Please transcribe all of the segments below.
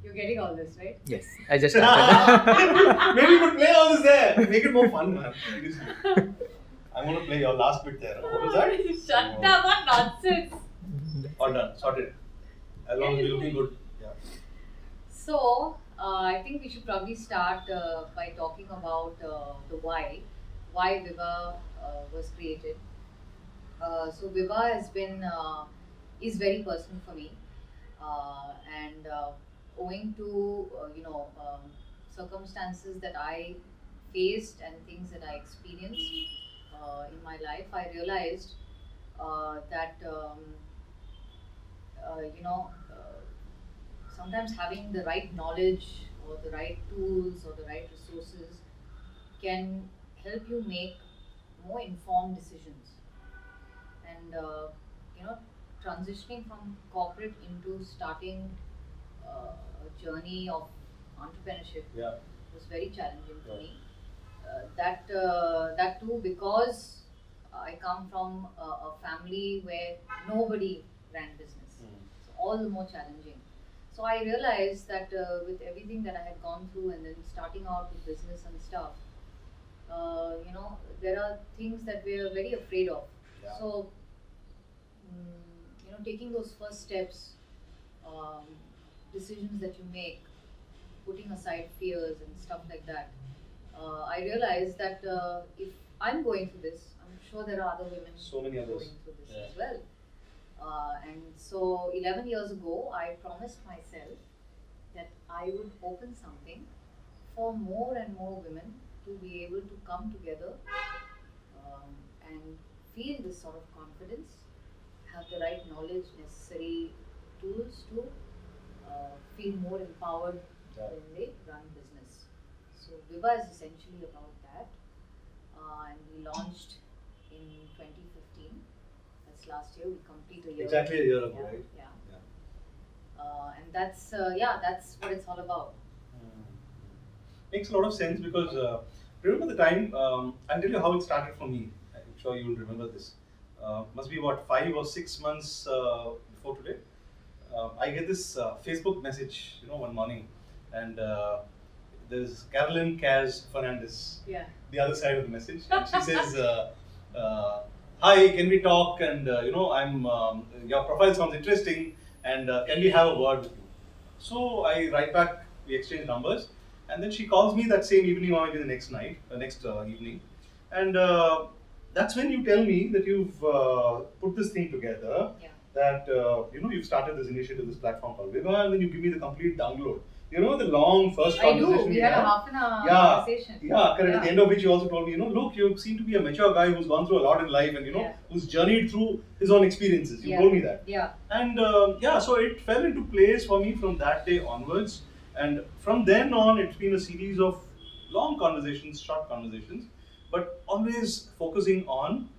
You're getting all this, right? Yes, I just started. Maybe you could play all this there. Make it more fun, man. Seriously. I'm going to play your last bit there. What was that? Shut up, what nonsense. All done. Sorted. As long as you're looking good. Yeah. So, I think we should probably start by talking about the why Vibha was created. So Vibha has been is very personal for me, and owing to circumstances that I faced and things that I experienced in my life, I realized that sometimes having the right knowledge or the right tools or the right resources can help you make more informed decisions. And transitioning from corporate into starting a journey of entrepreneurship Yeah. was very challenging for Yeah. me. That too because I come from a family where nobody ran business, so all the more challenging. So I realized that with everything that I had gone through and then starting out with business and stuff, there are things that we are very afraid of. Yeah. So, taking those first steps, um, decisions that you make, putting aside fears and stuff like that, I realized that if I'm going through this, I'm sure there are other women So many others. going through this Yeah. as well. And so 11 years ago, I promised myself that I would open something for more and more women to be able to come together and feel this sort of confidence, have the right knowledge, necessary tools to feel more empowered Yeah. when they run business. So Vibha is essentially about that, and we launched in 2015. That's last year. We complete a year. Exactly a year ago, Yeah, right? yeah. Yeah. And that's what it's all about. Makes a lot of sense because remember the time, I'll tell you how it started for me. I'm sure you will remember this. Must be about 5 or 6 months before today. I get this Facebook message, one morning, and there's Carolyn Kaz Fernandez, Yeah. the other side of the message, and she says, "Hi, can we talk? And I'm your profile sounds interesting, and can we have a word with you?" So I write back, we exchange numbers, and then she calls me that same evening or maybe the next night, next evening, and that's when you tell me that you've put this thing together. Yeah. That you've started this initiative, this platform called Vibha, and then you give me the complete download. The long first I do. conversation We had a half an hour Yeah. conversation. Yeah, correct. At the end of which you also told me, look, you seem to be a mature guy who's gone through a lot in life and, Yeah. who's journeyed through his own experiences. You Yeah. told me that. Yeah. And so it fell into place for me from that day onwards. And from then on, it's been a series of long conversations, short conversations, but always focusing on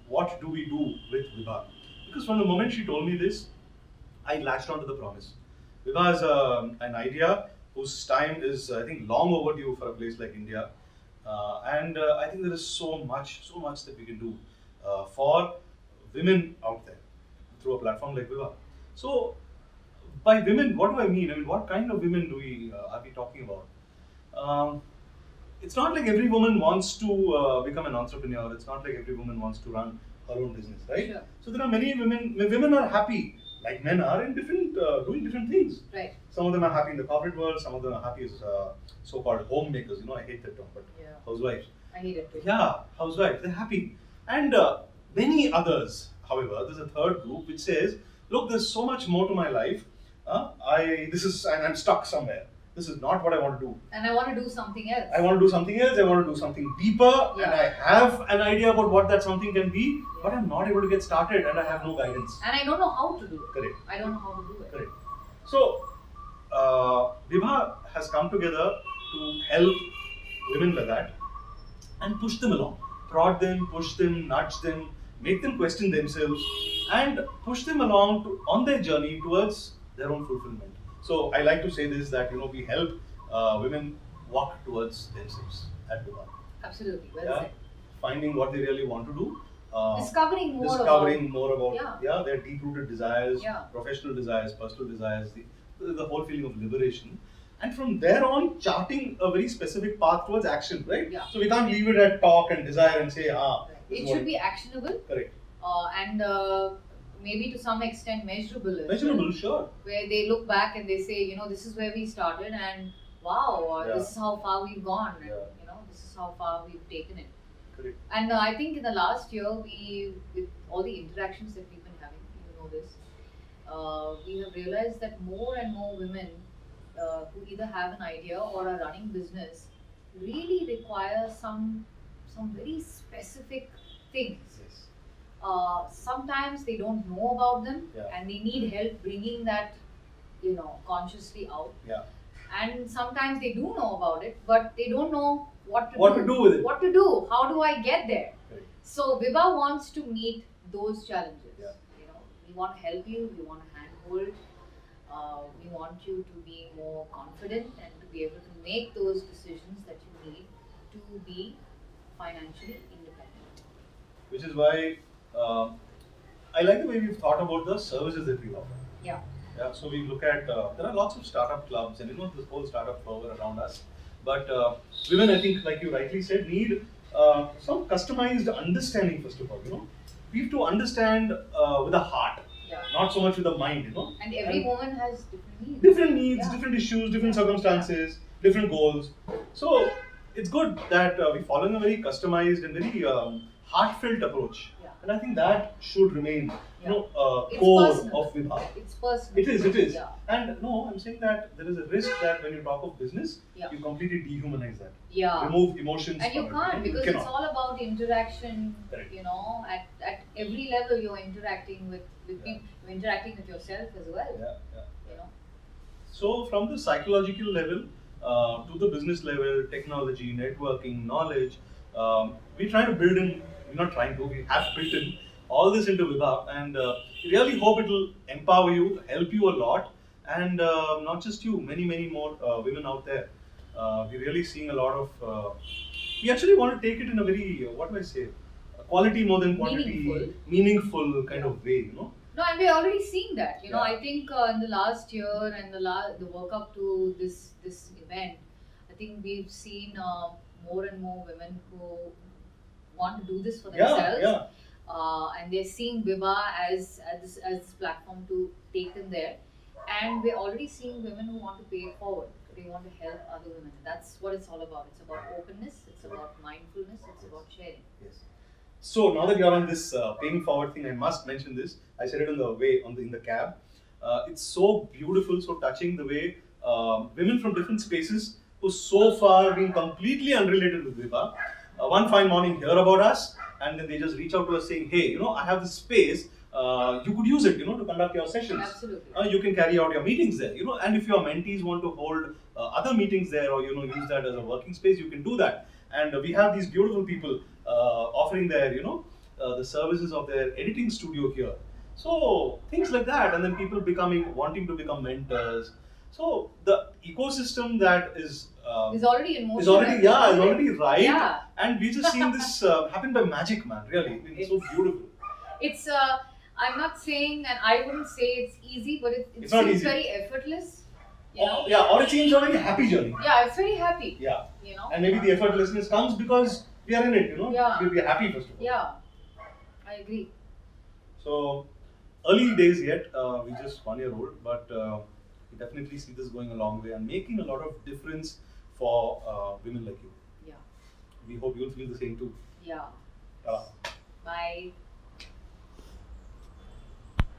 what do we do with Vibha. Because from the moment she told me this, I latched onto the promise. Vibha is an idea whose time is, I think, long overdue for a place like India. And I think there is so much that we can do for women out there through a platform like Vibha. So, by women, what do I mean? I mean, what kind of women are we talking about? It's not like every woman wants to become an entrepreneur. It's not like every woman wants to run her own business, right? Sure. So there are many women. Women are happy, like men are, in different doing different things. Right. Some of them are happy in the corporate world. Some of them are happy as so-called homemakers. I hate that term, but Yeah. housewives. I need it too. Yeah, housewives. They're happy, and many others. However, there's a third group which says, "Look, there's so much more to my life. And I'm stuck somewhere. This is not what I want to do. And I want to do something else. I want to do something else. I want to do something deeper, Yeah. and I have an idea about what that something can be, but I'm not able to get started, and I have no guidance." And I don't know how to do it. Correct. I don't know how to do it. Correct. So, Vibha has come together to help women like that and push them along, prod them, push them, nudge them, make them question themselves, and push them along on their journey towards their own fulfillment. So, I like to say this that we help women walk towards themselves at Vibha. Absolutely. Well Yeah, said. finding what they really want to do. Discovering more Discovering about. more about Yeah. their deep-rooted desires, Yeah. professional desires, personal desires, the whole feeling of liberation. And from there on, charting a very specific path towards action, right? Yeah. So we can't leave it at talk and desire and say, It should be actionable. Correct. And maybe to some extent measurable. Measurable, sure. Where they look back and they say, this is where we started, and wow, this is how far we've gone, and this is how far we've taken it. Correct. And I think in the last year, with all the interactions that we've been having, this, we have realized that more and more women who either have an idea or are running business really require some very specific things. Yes. Sometimes they don't know about them, Yeah. and they need help bringing that, consciously out. Yeah. And sometimes they do know about it, but they don't know what to do with it. What to do? How do I get there? Right. So Vibha wants to meet those challenges. Yeah. We want to help you. We want to handhold. We want you to be more confident and to be able to make those decisions that you need to be financially independent. Which is why I like the way we've thought about the services that we offer. Yeah. Yeah, so we look at, there are lots of startup clubs and this whole startup fervor around us. But women, I think, like you rightly said, need some customized understanding, first of all. We have to understand with the heart, not so much with the mind. And every woman has different needs. Different needs, different issues, different circumstances, different goals. So it's good that we follow a very customized and very heartfelt approach. And I think that should remain, core personal. of Vibha. It's personal. It is. Yeah. And no, I'm saying that there is a risk that when you talk of business, Yeah. you completely dehumanize that. Yeah. Remove emotions And you from can't, it. because You it's cannot. all about interaction. Correct. At every level you're interacting with people, you're interacting with yourself as well. Yeah. So from the psychological level to the business level, technology, networking, knowledge, we try to build in. We're not trying to. We have built in all this into Vibha, and we really hope it will empower you, help you a lot, and not just you, many more women out there. We're really seeing a lot of. We actually want to take it in a very quality more than quantity, meaningful kind of way. No, and we're already seeing that. Yeah. I think in the last year and the work up to this event, I think we've seen more and more women who want to do this for themselves. And they're seeing Vibha as this platform to take them there. And we're already seeing women who want to pay it forward. They want to help other women. That's what it's all about. It's about openness. It's about mindfulness. It's about sharing. Yes. So now that you're on this paying forward thing, I must mention this. I said it on the way in the cab. It's so beautiful, so touching the way women from different spaces who so far been completely unrelated with Vibha. One fine morning hear about us, and then they just reach out to us saying, hey, I have this space, you could use it, to conduct your sessions. Absolutely. You can carry out your meetings there, and if your mentees want to hold other meetings there or, use that as a working space, you can do that. And we have these beautiful people offering their, the services of their editing studio here. So things like that, and then people wanting to become mentors. So the ecosystem that is already in motion. Is already right. Yeah. And we just seen this happen by magic, man. Really, it's so beautiful. It's I'm not saying, and I wouldn't say it's easy, but it It's not seems easy. very effortless. Or it seems a very happy journey. Yeah, it's very happy. Yeah. And maybe the effortlessness comes because we are in it. Yeah. We are happy first of all. Yeah, I agree. So early days yet. We just 1 year old, but we definitely see this going a long way and making a lot of difference for women like you. Yeah. We hope you'll feel the same too. Yeah. Yeah. Bye.